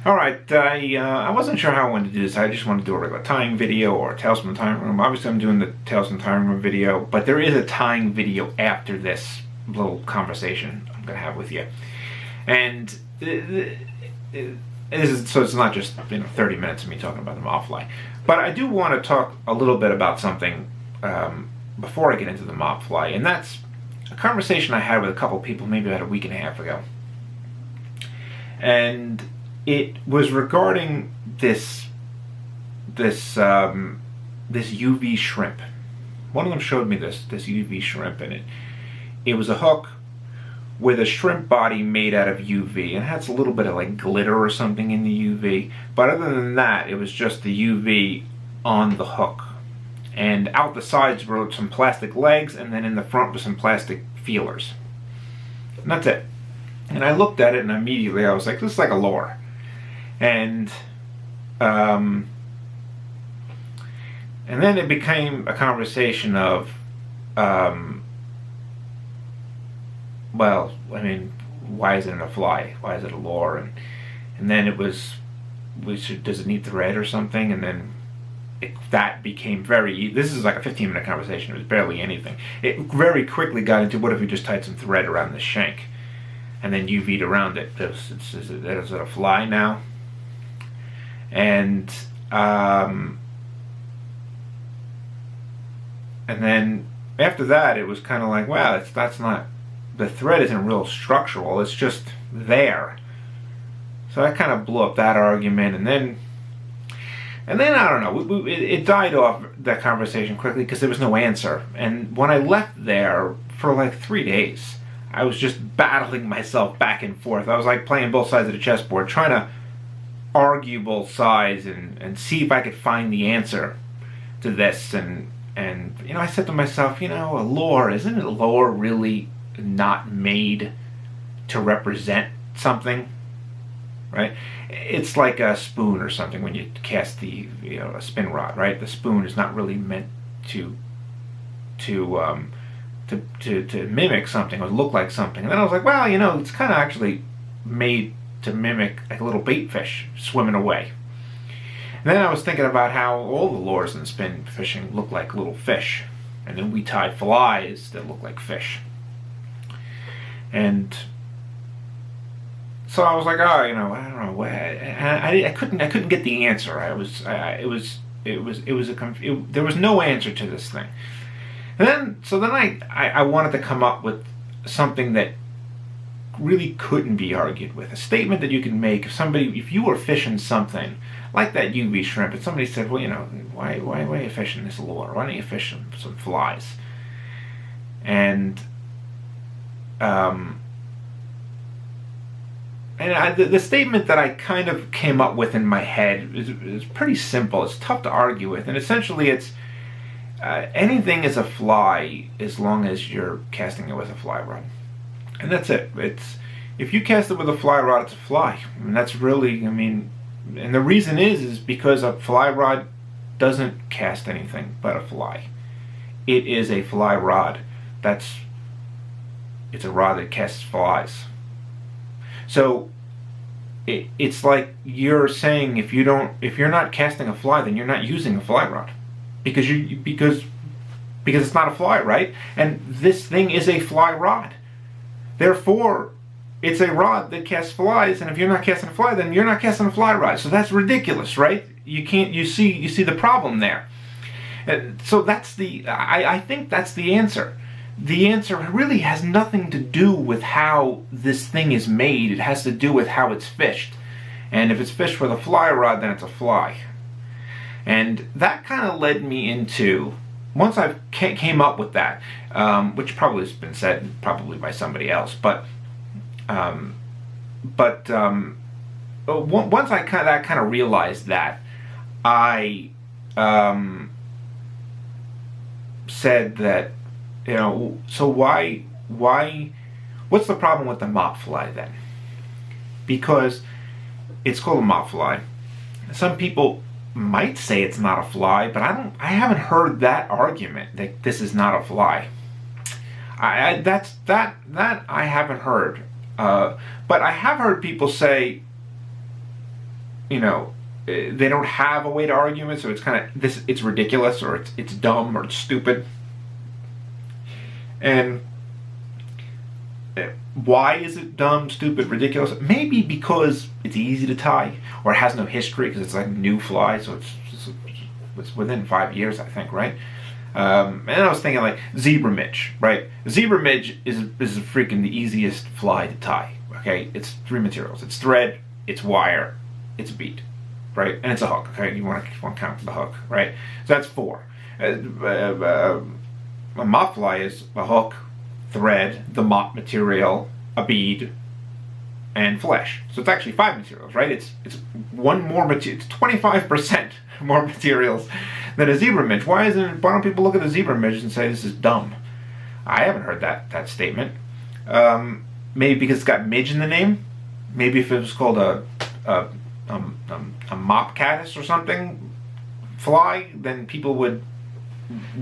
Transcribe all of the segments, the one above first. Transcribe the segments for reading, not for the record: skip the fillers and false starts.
Alright, I wasn't sure how I wanted to do this. I just wanted to do a regular tying video or Tales from the Tying Room. Obviously I'm doing the Tales from the Tying Room video, but there is a tying video after this little conversation I'm going to have with you. And so it's not just 30 minutes of me talking about the Mop Fly. But I do want to talk a little bit about something before I get into the Mop Fly, and that's a conversation I had with a couple people maybe about a week and a half ago. And it was regarding this UV shrimp. One of them showed me this UV shrimp, and it was a hook with a shrimp body made out of UV, and it has a little bit of like glitter or something in the UV. But other than that, it was just the UV on the hook, and out the sides were some plastic legs, and then in the front was some plastic feelers, and that's it. And I looked at it, and immediately I was like, this is like a lure. And then it became a conversation of, well, I mean, why is it a fly? Why is it a lure? And then it was, does it need thread or something? And then that became this is like a 15-minute conversation. It was barely anything. It very quickly got into, what if we just tied some thread around the shank and then UV'd around it? Is it a fly now? And then after that, it was kind of like, well, that's not, the thread isn't real structural, it's just there. So I kind of blew up that argument, and then I don't know, it died off, that conversation, quickly because there was no answer. And when I left there for like 3 days, I was just battling myself back and forth. I was like playing both sides of the chessboard, trying to argue both sides and see if I could find the answer to this. And I said to myself, a lure, isn't a lure really not made to represent something, right? It's like a spoon or something when you cast a spin rod, right? The spoon is not really meant to mimic something or look like something. And then I was like, well, it's kind of actually made to mimic like a little bait fish swimming away. And then I was thinking about how all the lures in spin fishing look like little fish, and then we tie flies that look like fish. And so I was like, I don't know, I couldn't get the answer. There was no answer to this thing. And then I wanted to come up with something that really couldn't be argued with. A statement that you can make if you were fishing something like that UV shrimp, and somebody said, well, why are you fishing this lure? Why don't you fish some flies? And the statement that I kind of came up with in my head is pretty simple. It's tough to argue with, and essentially it's anything is a fly as long as you're casting it with a fly rod. And that's it. If you cast it with a fly rod, it's a fly. And that's really, and the reason is because a fly rod doesn't cast anything but a fly. It is a fly rod. It's a rod that casts flies. So it's like you're saying, if you're not casting a fly, then you're not using a fly rod, because it's not a fly, right? And this thing is a fly rod. Therefore, it's a rod that casts flies, and if you're not casting a fly, then you're not casting a fly rod. So that's ridiculous, right? You see the problem there. So I think that's the answer. The answer really has nothing to do with how this thing is made. It has to do with how it's fished. And if it's fished with a fly rod, then it's a fly. And that kind of led me into, once I came up with that, which probably has been said probably by somebody else, but once I kind of realized that, I said that, so why, what's the problem with the mop fly then? Because it's called a mop fly. Some people might say it's not a fly, but I haven't heard that argument that this is not a fly. That I haven't heard. But I have heard people say you know, they don't have a way to argue it, so it's kind of this. It's ridiculous, or it's dumb, or it's stupid. And why is it dumb, stupid, ridiculous? Maybe because it's easy to tie, or it has no history because it's like new fly, so it's within 5 years, I think, right? And I was thinking like zebra midge, right? Zebra midge is freaking the easiest fly to tie. Okay, it's 3 materials: it's thread, it's wire, it's bead, right? And it's a hook. Okay, you want to count the hook, right? So that's 4. A mop fly is a hook, thread, the mop material, a bead, and flesh. So it's actually 5 materials, right? It's one more material. It's 25% more materials than a zebra midge. Why don't people look at a zebra midge and say this is dumb? I haven't heard that statement. Maybe because it's got midge in the name. Maybe if it was called a mop caddis or something fly, then people would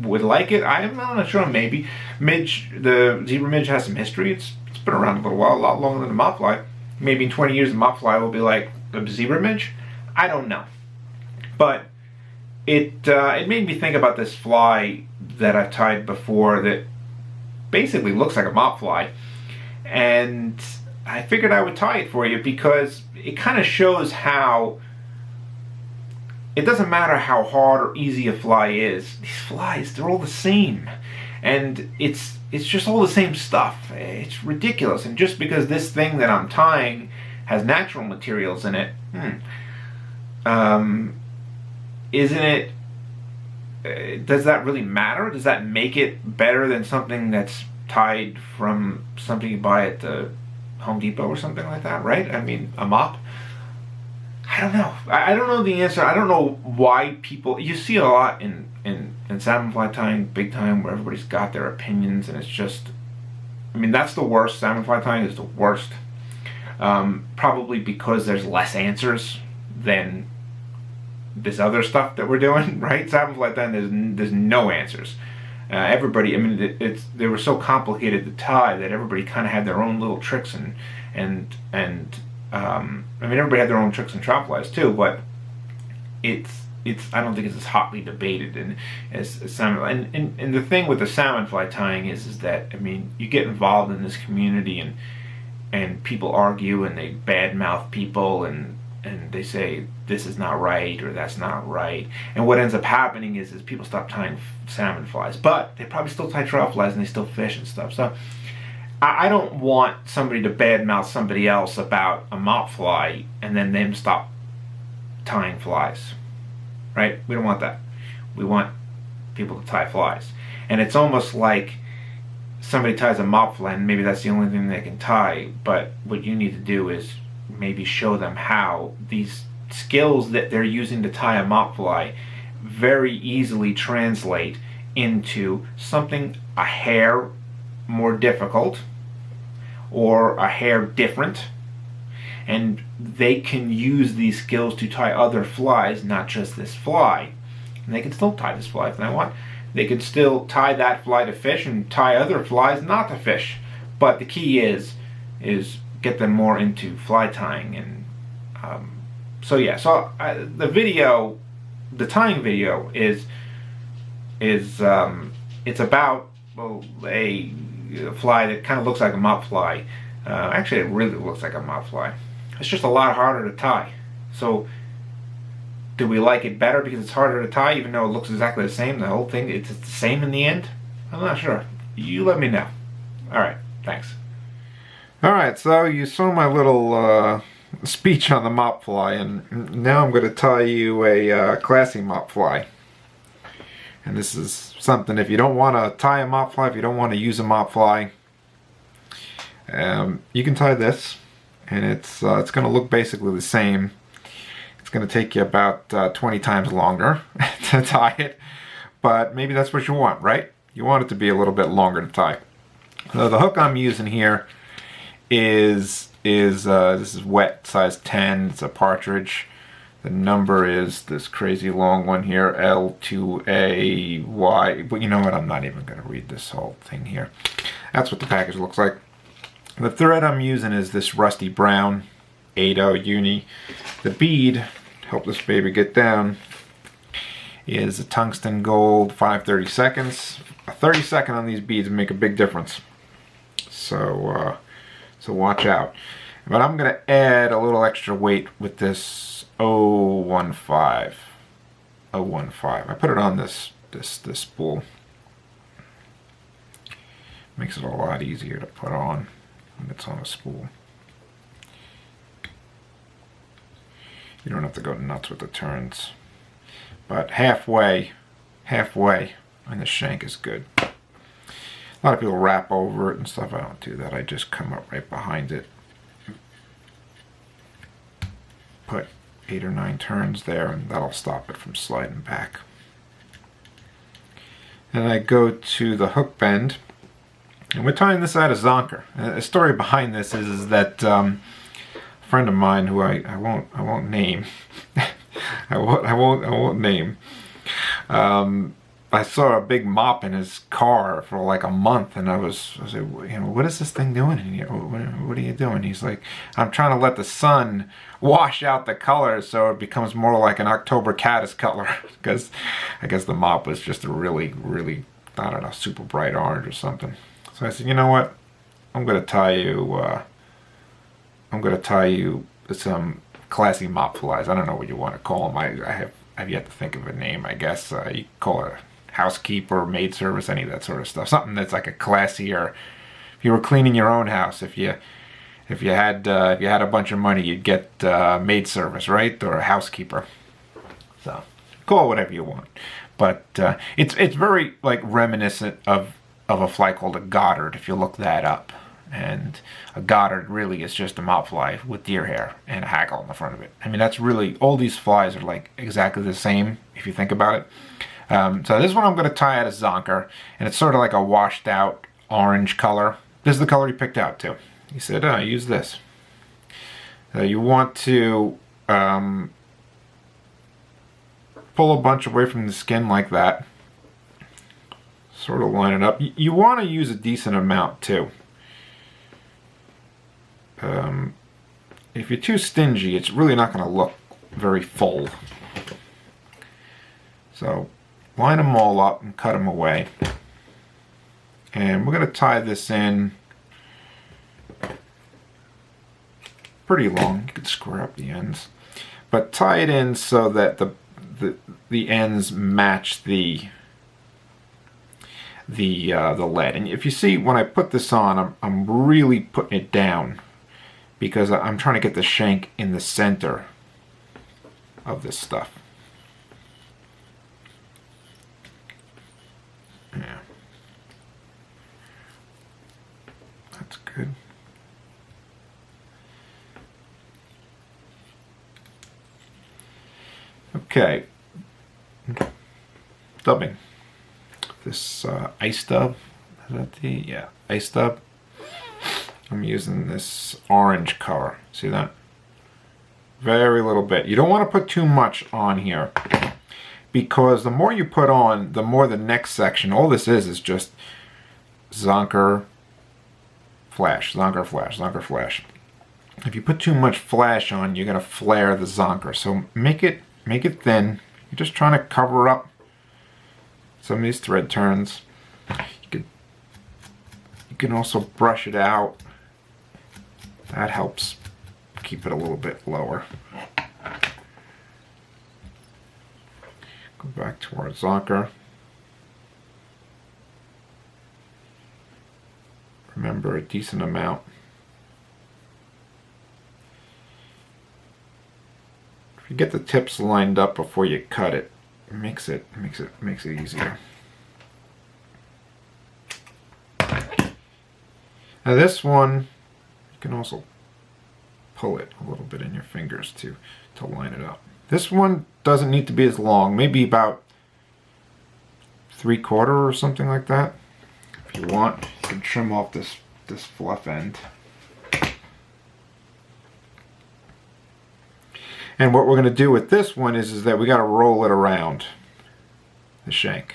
like it. I'm not sure. Maybe midge, the zebra midge has some history. It's been around a little while, a lot longer than the mop fly. Maybe in 20 years the mop fly will be like the zebra midge. I don't know. But it made me think about this fly that I've tied before that basically looks like a mop fly, and I figured I would tie it for you because it kind of shows how it doesn't matter how hard or easy a fly is. These flies, they're all the same, and it's just all the same stuff. It's ridiculous. And just because this thing that I'm tying has natural materials in it, isn't it? Does that really matter? Does that make it better than something that's tied from something you buy at the Home Depot or something like that, right? I mean, a mop? I don't know. I don't know the answer. I don't know why people... You see a lot in salmon fly tying, big time, where everybody's got their opinions, and it's just... I mean, that's the worst. Salmon fly tying is the worst. Probably because there's less answers than this other stuff that we're doing, right? Salmon fly tying, there's no answers. Everybody, I mean, they were so complicated to tie that everybody kind of had their own little tricks and I mean, everybody had their own tricks and trap flies too, but I don't think it's as hotly debated as salmon. And the thing with the salmon fly tying is that, I mean, you get involved in this community and people argue and they badmouth people and they say this is not right or that's not right. And what ends up happening is people stop tying salmon flies, but they probably still tie trout flies and they still fish and stuff. So I don't want somebody to badmouth somebody else about a mop fly and then them stop tying flies, right? We don't want that. We want people to tie flies. And it's almost like somebody ties a mop fly and maybe that's the only thing they can tie, but what you need to do is maybe show them how these skills that they're using to tie a mop fly very easily translate into something a hair more difficult or a hair different, and they can use these skills to tie other flies, not just this fly. And they can still tie this fly if they want. They can still tie that fly to fish and tie other flies not to fish. But the key is get them more into fly tying. And the video, the tying video is it's about a fly that kind of looks like a mop fly. Actually, it really looks like a mop fly. It's just a lot harder to tie. So, do we like it better because it's harder to tie, even though it looks exactly the same? The whole thing, it's the same in the end? I'm not sure. You let me know. Alright, thanks. Alright, so you saw my little speech on the mop fly, and now I'm going to tie you a Classy Mop Fly. And this is something, if you don't want to tie a mop fly, if you don't want to use a mop fly, you can tie this, and it's going to look basically the same. It's going to take you about 20 times longer to tie it, but maybe that's what you want, right? You want it to be a little bit longer to tie. So the hook I'm using here is this is wet, size 10. It's a partridge. The number is this crazy long one here, L2AY. But you know what? I'm not even going to read this whole thing here. That's what the package looks like. The thread I'm using is this rusty brown. 8/0 uni. The bead, to help this baby get down, is a tungsten gold 5/32. A 32nd on these beads make a big difference. So watch out. But I'm gonna add a little extra weight with this 015. 015. I put it on this spool. Makes it a lot easier to put on when it's on a spool. You don't have to go nuts with the turns. But halfway on the shank is good. A lot of people wrap over it and stuff. I don't do that. I just come up right behind it. Put 8 or 9 turns there, and that'll stop it from sliding back. And I go to the hook bend, and we're tying this out of zonker. The story behind this is that a friend of mine, who I won't name, I won't name. I saw a big mop in his car for like a month, and I was like, you know, what is this thing doing in here? What are you doing? He's like, I'm trying to let the sun wash out the color so it becomes more like an October caddis color. Because I guess the mop was just a really, I don't know, super bright orange or something. So I said, you know what? I'm gonna tie you some Classy Mop Flies. I don't know what you want to call them. I have yet to think of a name. I guess you call it housekeeper, maid service, any of that sort of stuff. Something that's like a classier. If you were cleaning your own house, if you had a bunch of money, you'd get maid service, right, or a housekeeper. So call it whatever you want. But it's very like reminiscent of a fly called a Goddard, if you look that up. And a Goddard really is just a mop fly with deer hair and a hackle in the front of it. I mean, that's really, all these flies are like exactly the same if you think about it. So this one I'm going to tie out of zonker, and it's sort of like a washed out orange color. This is the color he picked out too. He said, use this. You want to pull a bunch away from the skin like that. Sort of line it up. You want to use a decent amount too. If you're too stingy, it's really not going to look very full. So line them all up and cut them away. And we're going to tie this in pretty long. You could square up the ends, but tie it in so that the ends match the lead. And if you see, when I put this on, I'm really putting it down, because I'm trying to get the shank in the center of this stuff. Yeah. That's good. Okay. Dubbing. This ice dub. Is that the, yeah, ice dub. I'm using this orange color. See that? Very little bit. You don't want to put too much on here, because the more you put on, the more the next section, all this is just zonker, flash, zonker, flash, zonker, flash. If you put too much flash on, you're going to flare the zonker. So make it thin. You're just trying to cover up some of these thread turns. You can also brush it out. That helps keep it a little bit lower. Go back to our zonker. Remember, a decent amount. If you get the tips lined up before you cut it, it makes it easier. Now this one, you can also pull it a little bit in your fingers to line it up. This one doesn't need to be as long, maybe about 3/4 or something like that. If you want, you can trim off this fluff end. And what we're going to do with this one is that we got to roll it around the shank.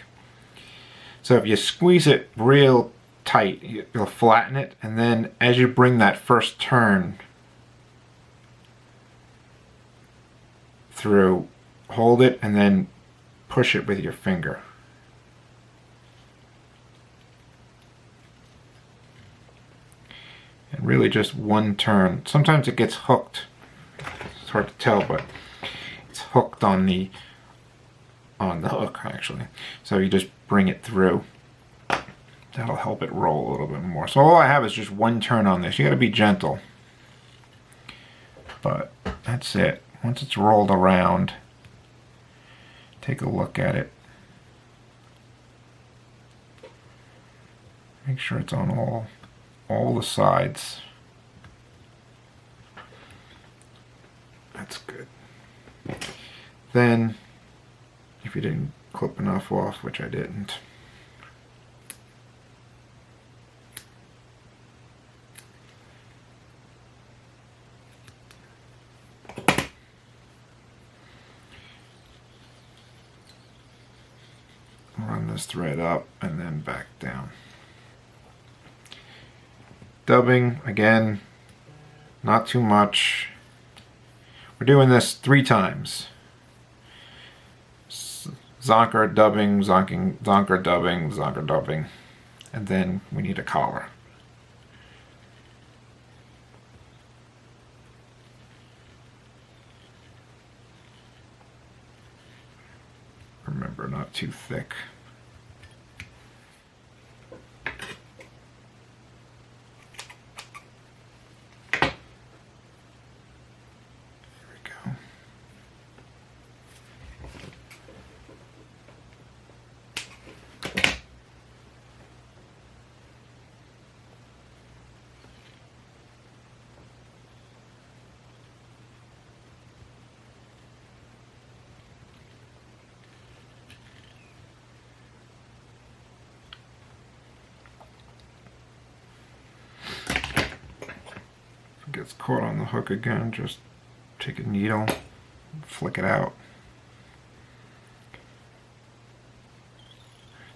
So if you squeeze it real tight, you'll flatten it, and then as you bring that first turn through, hold it, and then push it with your finger. And really just one turn. Sometimes it gets hooked. It's hard to tell, but it's hooked on the hook actually. So you just bring it through. That'll help it roll a little bit more. So all I have is just one turn on this. You gotta be gentle. But that's it. Once it's rolled around, take a look at it. Make sure it's on all the sides. That's good. Then, if you didn't clip enough off, which I didn't, run this thread up and then back down. Dubbing, again, not too much. We're doing this 3 times. Zonker, dubbing, zonker, dubbing, zonker, dubbing. And then we need a collar. Remember, not too thick. Gets caught on the hook again, just take a needle, flick it out.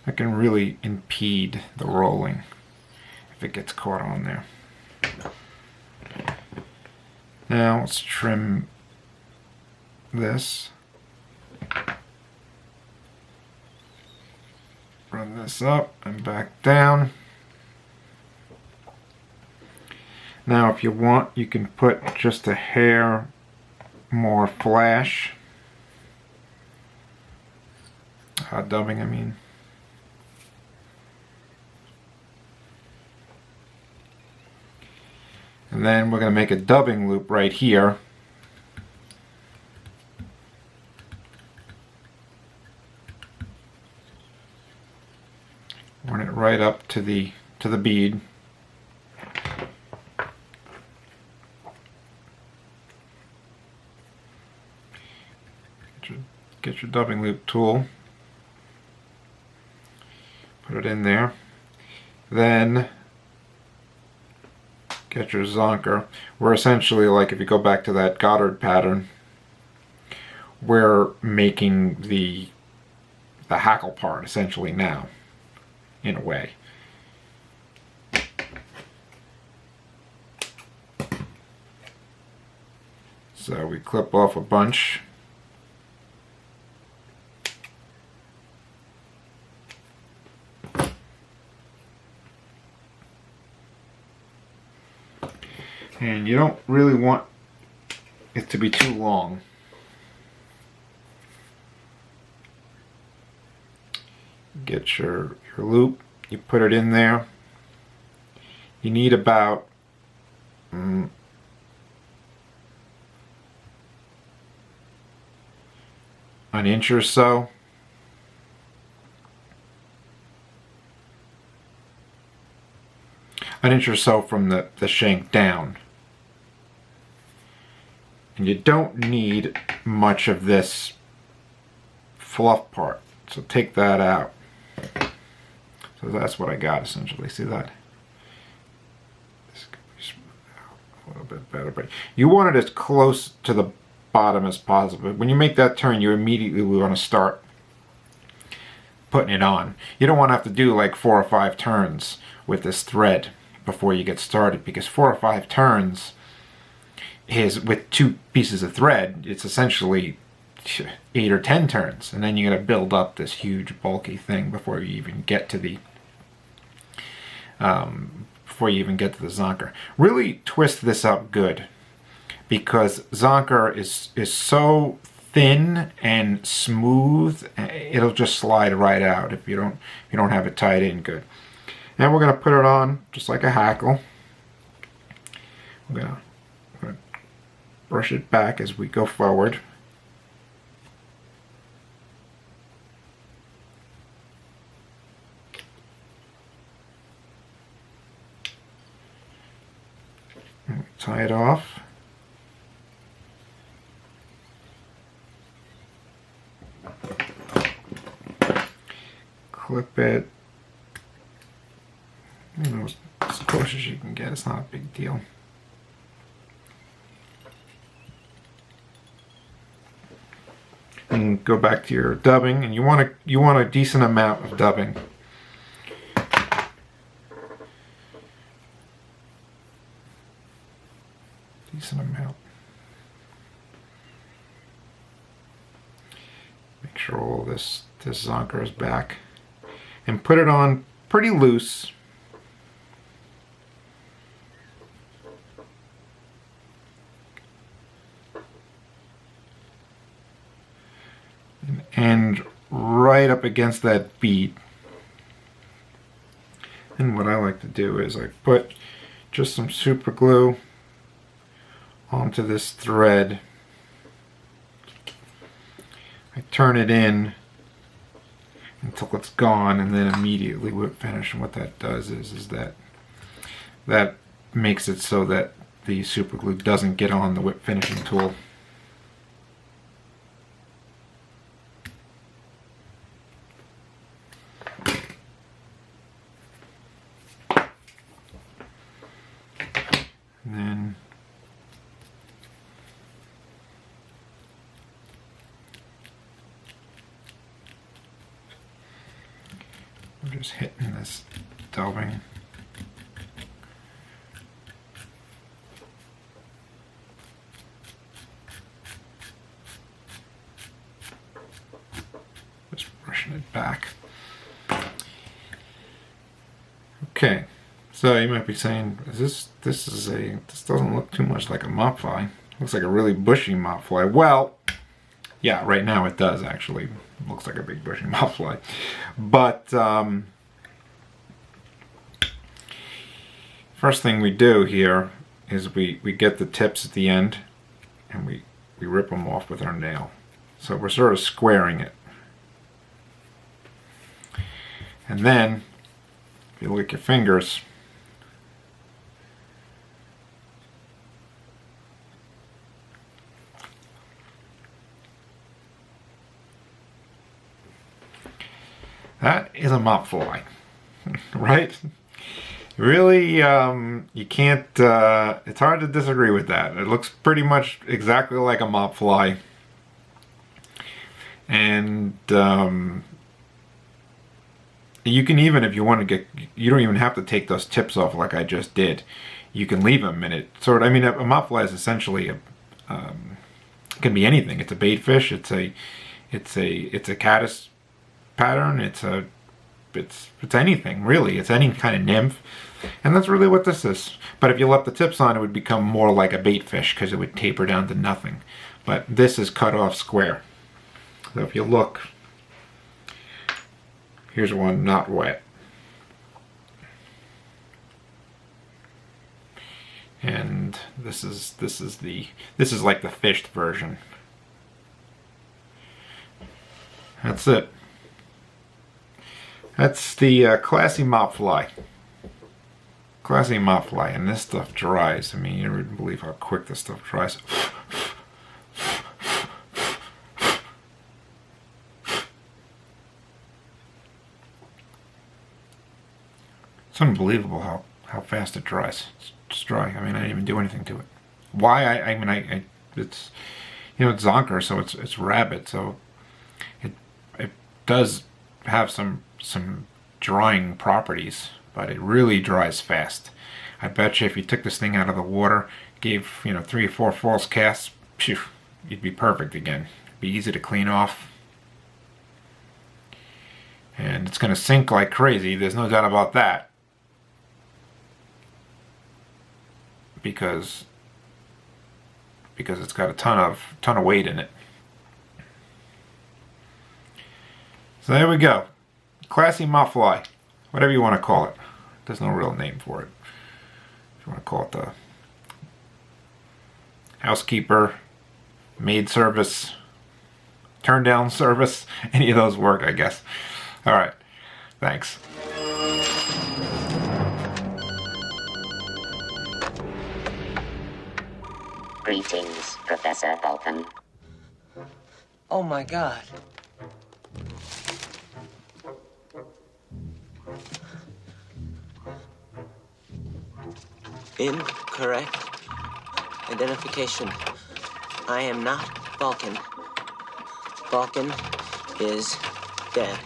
That can really impede the rolling if it gets caught on there. Now let's trim this. Run this up and back down. Now if you want, you can put just a hair more flash. Dubbing, I mean. And then we're going to make a dubbing loop right here. Run it right up to the bead. Get your dubbing loop tool, put it in there, then get your zonker. We're essentially, like if you go back to that Goddard pattern, we're making the hackle part essentially now, in a way. So we clip off a bunch. And you don't really want it to be too long. Get your loop, you put it in there. You need about an inch or so. An inch or so from the shank down. And you don't need much of this fluff part, so take that out. So that's what I got essentially. See that? This could be smoothed out a little bit better, but you want it as close to the bottom as possible. When you make that turn, you immediately want to start putting it on. You don't want to have to do like 4 or 5 turns with this thread before you get started, because 4 or 5 turns is with 2 pieces of thread, it's essentially 8 or 10 turns, and then you got to build up this huge bulky thing before you even get to the zonker. Really twist this up good, because zonker is so thin and smooth, it'll just slide right out if you don't have it tied in good. And we're gonna put it on just like a hackle. I'm gonna brush it back as we go forward. Tie it off. Clip it. You know, as close as you can get. It's not a big deal. And go back to your dubbing, and you want a decent amount of dubbing. Decent amount. Make sure all this zonker is back, and put it on pretty loose. And right up against that bead. And what I like to do is I put just some super glue onto this thread. I turn it in until it's gone, and then immediately whip finish. And what that does is that makes it so that the super glue doesn't get on the whip finishing tool. And then I'm just hitting this dubbing. Just brushing it back. Okay. So you might be saying, this doesn't look too much like a mop fly. Looks like a really bushy mop fly. Well, yeah, right now it does actually. It looks like a big bushy mop fly. But first thing we do here is we get the tips at the end, and we rip them off with our nail. So we're sort of squaring it. And then, if you look at your fingers, that is a mop fly, right? Really, you can't, it's hard to disagree with that. It looks pretty much exactly like a mop fly. And you can even, if you want to you don't even have to take those tips off like I just did. You can leave them, and it sort of, I mean, a mop fly is essentially can be anything. It's a bait fish. It's a caddis pattern. It's anything really. It's any kind of nymph, and that's really what this is. But if you left the tips on, it would become more like a bait fish because it would taper down to nothing. But this is cut off square. So if you look, here's one not wet, and this is like the fished version. That's it. That's the Classy Mop Fly. Classy Mop Fly, and this stuff dries. I mean, you wouldn't believe how quick this stuff dries. It's unbelievable how fast it dries. It's just dry. I mean, I didn't even do anything to it. Why? I mean, it's, you know, it's zonker, so it's rabbit, so it does have some drying properties, but it really dries fast. I bet you if you took this thing out of the water, gave, you know, 3 or 4 false casts, phew, you'd be perfect again. Be easy to clean off. And it's going to sink like crazy. There's no doubt about that. Because it's got a ton of weight in it. So there we go. Classy Mop Fly. Whatever you want to call it. There's no real name for it. If you want to call it the housekeeper, maid service, turn down service, any of those work, I guess. Alright, thanks. Greetings, Professor Vulcan. Oh my God. Incorrect identification. I am not Vulcan. Vulcan is dead.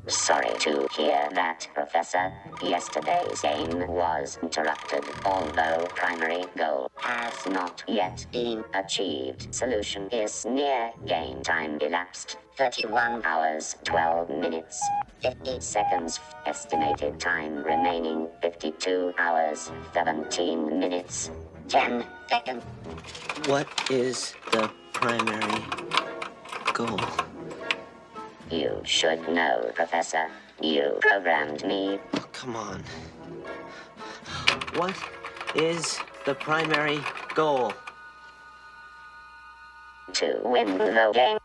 Sorry to hear that, Professor. Yesterday's game was interrupted, although primary goal has not yet been achieved. Solution is near. Game time elapsed 31 hours, 12 minutes, 50 seconds. Estimated time remaining 52 hours, 17 minutes, 10 seconds. What is the primary goal? You should know, Professor. You programmed me. Oh, come on. What is the primary goal? To win the game.